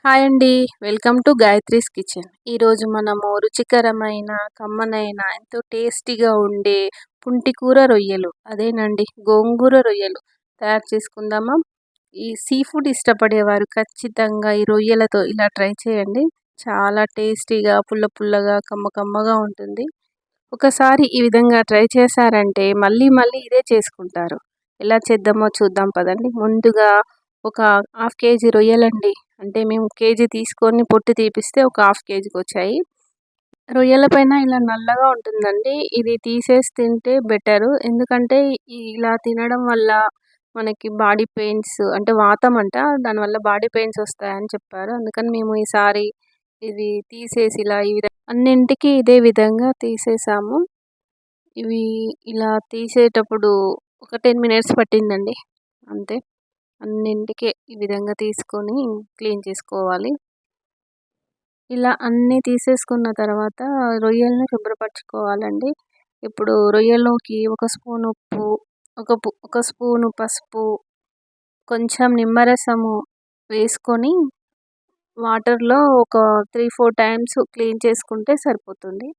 Hi అండి. Welcome to Gayatri's kitchen. ఈరోజు మనము రుచికరమైన, కమ్మనైన, ఎంతో టేస్టీగా ఉండే పుంటికూర రొయ్యలు, అదేనండి గోంగూర రొయ్యలు తయారు చేసుకుందామా? ఈ సీ ఫుడ్ ఇష్టపడేవారు ఖచ్చితంగా ఈ రొయ్యలతో ఇలా ట్రై చేయండి. చాలా టేస్టీగా, పుల్ల పుల్లగా, కమ్మ కమ్మగా ఉంటుంది. ఒకసారి ఈ విధంగా ట్రై చేశారంటే మళ్ళీ మళ్ళీ ఇదే చేసుకుంటారు. ఎలా చేద్దామో చూద్దాం పదండి. ముందుగా ఒక హాఫ్ కేజీ రొయ్యలండి. అంటే మేము కేజీ తీసుకొని పొట్టు తీపిస్తే ఒక హాఫ్ కేజీకొచ్చాయి. రొయ్యల పైన ఇలా నల్లగా ఉంటుందండి. ఇది తీసేసి తింటే బెటరు. ఎందుకంటే ఇలా తినడం వల్ల మనకి బాడీ పెయిన్స్ అంటే వాతం అంట. దానివల్ల బాడీ పెయిన్స్ వస్తాయని చెప్పారు. అందుకని మేము ఈసారి ఇది తీసేసి ఇలా ఈ విధంగా అన్నింటికి ఇదే విధంగా తీసేసాము. ఇవి ఇలా తీసేటప్పుడు ఒక 10 మినిట్స్ పట్టిందండి అంతే. అన్నింటికి ఈ విధంగా తీసుకొని క్లీన్ చేసుకోవాలి. ఇలా అన్నీ తీసేసుకున్న తర్వాత రొయ్యలను శుభ్రపరచుకోవాలండి. ఇప్పుడు రొయ్యల్లోకి ఒక స్పూన్ ఉప్పు, ఒక స్పూను పసుపు, కొంచెం నిమ్మరసము వేసుకొని వాటర్లో ఒక 3-4 టైమ్స్ క్లీన్ చేసుకుంటే సరిపోతుంది.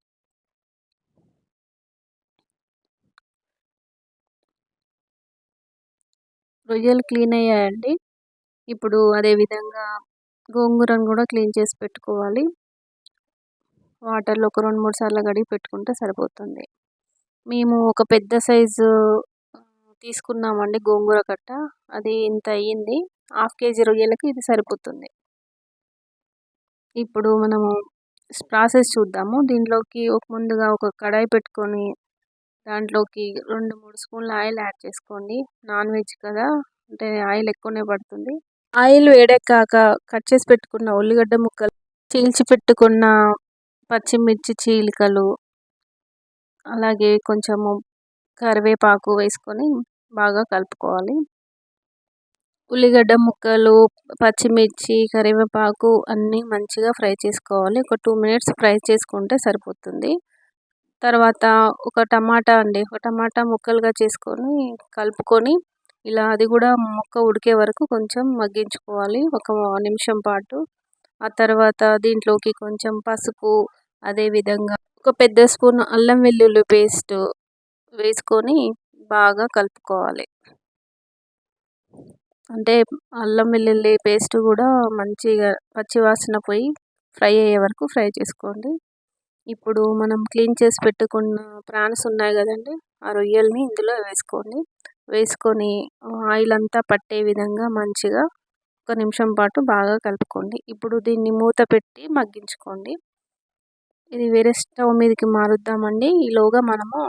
రొయ్యలు క్లీన్ అయ్యాయండి. ఇప్పుడు అదే విధంగా గోంగూరను కూడా క్లీన్ చేసి పెట్టుకోవాలి. వాటర్లో ఒక 2-3 సార్లు కడిగి పెట్టుకుంటే సరిపోతుంది. మేము ఒక పెద్ద సైజు తీసుకున్నామండి గోంగూర కట్ట. అది ఇంత అయ్యింది. హాఫ్ కేజీ రొయ్యలకి ఇది సరిపోతుంది. ఇప్పుడు మనము ప్రాసెస్ చూద్దాము. దీంట్లోకి ముందుగా ఒక కడాయి పెట్టుకొని దాంట్లోకి 2-3 స్పూన్ల ఆయిల్ యాడ్ చేసుకోండి. నాన్ వెజ్ కదా, అంటే ఆయిల్ ఎక్కువనే పడుతుంది. ఆయిల్ వేడెక్కాక కట్ చేసి పెట్టుకున్న ఉల్లిగడ్డ ముక్కలు, చీల్చి పెట్టుకున్న పచ్చిమిర్చి చీలికలు, అలాగే కొంచెము కరివేపాకు వేసుకొని బాగా కలుపుకోవాలి. ఉల్లిగడ్డ ముక్కలు, పచ్చిమిర్చి, కరివేపాకు అన్నీ మంచిగా ఫ్రై చేసుకోవాలి. ఒక 2 మినిట్స్ ఫ్రై చేసుకుంటే సరిపోతుంది. తర్వాత ఒక టమాటా అండి, ఒక టమాటా ముక్కలుగా చేసుకొని కలుపుకొని ఇలా అది కూడా ముక్క ఉడికే వరకు కొంచెం మగ్గించుకోవాలి ఒక నిమిషం పాటు. ఆ తర్వాత దీంట్లోకి కొంచెం పసుపు, అదేవిధంగా ఒక పెద్ద స్పూన్ అల్లం వెల్లుల్లి పేస్ట్ వేసుకొని బాగా కలుపుకోవాలి. అంటే అల్లం వెల్లుల్లి పేస్ట్ కూడా మంచిగా పచ్చివాసన పోయి ఫ్రై అయ్యే వరకు ఫ్రై చేసుకోండి. ఇప్పుడు మనం క్లీన్ చేసి పెట్టుకున్న ప్రాన్స్ ఉన్నాయి కదండి, ఆ రొయ్యల్ని ఇందులో వేసుకోండి. వేసుకొని ఆయిల్ అంతా పట్టే విధంగా మంచిగా ఒక నిమిషం పాటు బాగా కలుపుకోండి. ఇప్పుడు దీన్ని మూత పెట్టి మగ్గించుకోండి. ఇది వేరే స్టవ్ మీదకి మారుద్దామండి. ఈలోగా మనము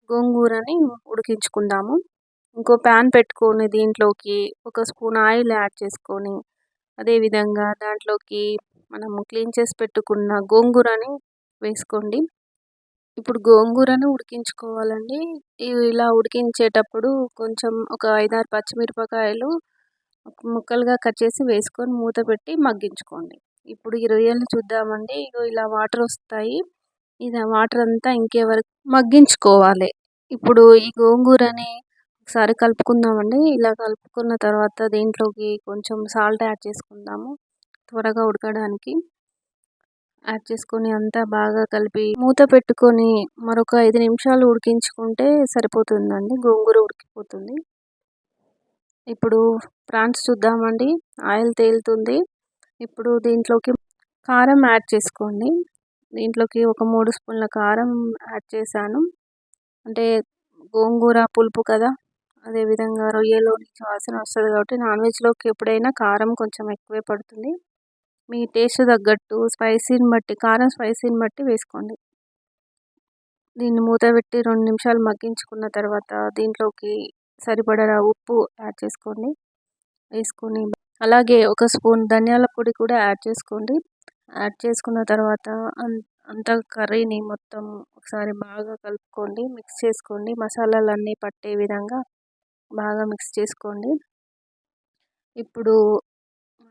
గోంగూరని ఉడికించుకుందాము. ఇంకో ప్యాన్ పెట్టుకొని దీంట్లోకి ఒక స్పూన్ ఆయిల్ యాడ్ చేసుకొని అదేవిధంగా దాంట్లోకి మనము క్లీన్ చేసి పెట్టుకున్న గోంగూరని వేసుకోండి. ఇప్పుడు గోంగూరను ఉడికించుకోవాలండి. ఇలా ఉడికించేటప్పుడు కొంచెం ఒక 5-6 పచ్చిమిరపకాయలు ముక్కలుగా కట్ చేసి వేసుకొని మూత పెట్టి మగ్గించుకోండి. ఇప్పుడు ఈ రొయ్యలను చూద్దామండి. ఇలా వాటర్ వస్తాయి. ఇది వాటర్ అంతా ఇంకే వరకు మగ్గించుకోవాలి. ఇప్పుడు ఈ గోంగూరని ఒకసారి కలుపుకుందామండి. ఇలా కలుపుకున్న తర్వాత దీంట్లోకి కొంచెం సాల్ట్ యాడ్ చేసుకుందాము త్వరగా ఉడకడానికి. యాడ్ చేసుకొని అంతా బాగా కలిపి మూత పెట్టుకొని మరొక 5 నిమిషాలు ఉడికించుకుంటే సరిపోతుందండి. గోంగూర ఉడికిపోతుంది. ఇప్పుడు ప్రాన్స్ చూద్దామండి. ఆయిల్ తేలుతుంది. ఇప్పుడు దీంట్లోకి కారం యాడ్ చేసుకోండి. దీంట్లోకి ఒక 3 స్పూన్ల కారం యాడ్ చేశాను. అంటే గోంగూర పులుపు కదా, అదేవిధంగా రొయ్యలో నుంచి వాసన వస్తుంది కాబట్టి నాన్ వెజ్లోకి ఎప్పుడైనా కారం కొంచెం ఎక్కువే పడుతుంది. మీ టేస్ట్ తగ్గట్టు స్పైసీని బట్టి కారం స్పైసీని బట్టి వేసుకోండి. దీన్ని మూత పెట్టి 2 నిమిషాలు మగ్గించుకున్న తర్వాత దీంట్లోకి సరిపడా ఉప్పు యాడ్ చేసుకోండి. వేసుకొని అలాగే ఒక స్పూన్ ధనియాల పొడి కూడా యాడ్ చేసుకోండి. యాడ్ చేసుకున్న తర్వాత అంతా కర్రీని మొత్తం ఒకసారి బాగా కలుపుకోండి. మిక్స్ చేసుకోండి. మసాలాలన్నీ పట్టే విధంగా బాగా మిక్స్ చేసుకోండి. ఇప్పుడు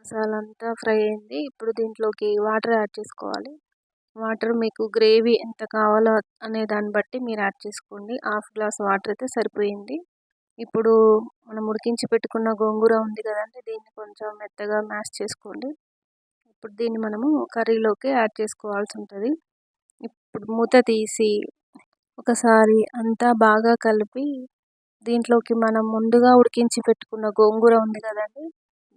మసాలా అంతా ఫ్రై అయింది. ఇప్పుడు దీంట్లోకి వాటర్ యాడ్ చేసుకోవాలి. వాటర్ మీకు గ్రేవీ ఎంత కావాలో అనే దాన్ని బట్టి మీరు యాడ్ చేసుకోండి. హాఫ్ గ్లాస్ వాటర్ అయితే సరిపోయింది. ఇప్పుడు మనం ఉడికించి పెట్టుకున్న గోంగూర ఉంది కదండి, దీన్ని కొంచెం మెత్తగా మ్యాష్ చేసుకోండి. ఇప్పుడు దీన్ని మనము కర్రీలోకి యాడ్ చేసుకోవాల్సి ఉంటుంది. ఇప్పుడు మూత తీసి ఒకసారి అంతా బాగా కలిపి దీంట్లోకి మనం ముందుగా ఉడికించి పెట్టుకున్న గోంగూర ఉంది కదండి,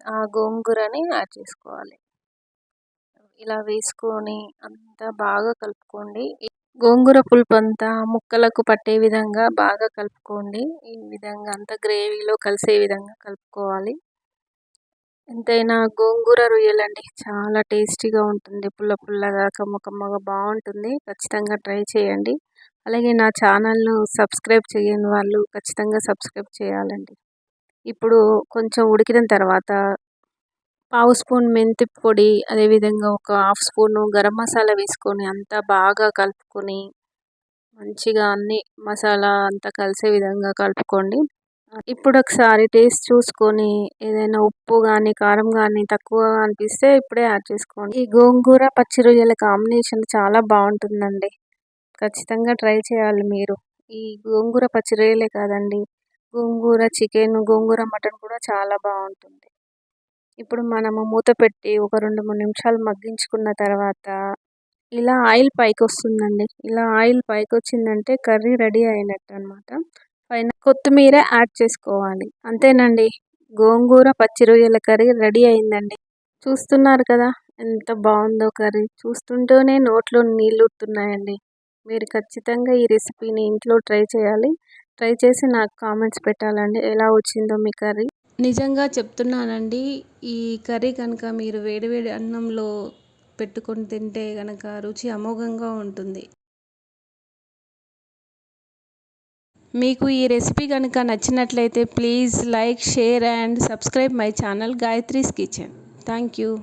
ఆ గోంగూరని యాడ్ చేసుకోవాలి. ఇలా వేసుకొని అంతా బాగా కలుపుకోండి. గోంగూర పులుపు అంతా ముక్కలకు పట్టే విధంగా బాగా కలుపుకోండి. ఈ విధంగా అంతా గ్రేవీలో కలిసే విధంగా కలుపుకోవాలి. ఎంతైనా గోంగూర రొయ్యలండి చాలా టేస్టీగా ఉంటుంది. పుల్ల పుల్లగా కమ్మ కమ్మగా బాగుంటుంది. ఖచ్చితంగా ట్రై చేయండి. అలాగే నా ఛానల్ను సబ్స్క్రైబ్ చేయని వాళ్ళు ఖచ్చితంగా సబ్స్క్రైబ్ చేయాలండి. ఇప్పుడు కొంచెం ఉడికిన తర్వాత పావు స్పూన్ మెంతి పొడి, అదేవిధంగా ఒక హాఫ్ స్పూను గరం మసాలా వేసుకొని అంతా బాగా కలుపుకొని మంచిగా అన్ని మసాలా అంతా కలిసే విధంగా కలుపుకోండి. ఇప్పుడు ఒకసారి టేస్ట్ చూసుకొని ఏదైనా ఉప్పు కానీ కారం కానీ తక్కువ అనిపిస్తే ఇప్పుడే యాడ్ చేసుకోండి. ఈ గోంగూర పచ్చి రొయ్యల కాంబినేషన్ చాలా బాగుంటుందండి. ఖచ్చితంగా ట్రై చేయాలి మీరు. ఈ గోంగూర పచ్చి రొయ్యలే కాదండి, గోంగూర చికెన్, గోంగూర మటన్ కూడా చాలా బాగుంటుంది. ఇప్పుడు మనము మూత పెట్టి ఒక 2-3 నిమిషాలు మగ్గించుకున్న తర్వాత ఇలా ఆయిల్ పైకి వస్తుందండి. ఇలా ఆయిల్ పైకి వచ్చిందంటే కర్రీ రెడీ అయినట్టు అనమాట. పైన కొత్తిమీర యాడ్ చేసుకోవాలి. అంతేనండి, గోంగూర పచ్చి రొయ్యల కర్రీ రెడీ అయిందండి. చూస్తున్నారు కదా ఎంత బాగుందో కర్రీ. చూస్తుంటేనే నోట్లో నీళ్ళురుతున్నాయండి. మీరు ఖచ్చితంగా ఈ రెసిపీని ఇంట్లో ట్రై చేయాలి. ట్రై చేసి నాకు కామెంట్స్ పెట్టాలండి ఎలా వచ్చిందో మీ కర్రీ. నిజంగా చెప్తున్నానండి, ఈ కర్రీ కనుక మీరు వేడివేడి అన్నంలో పెట్టుకొని తింటే కనుక రుచి అమోఘంగా ఉంటుంది. మీకు ఈ రెసిపీ కనుక నచ్చినట్లయితే please like, share and subscribe my channel Gayatri's kitchen. Thank you.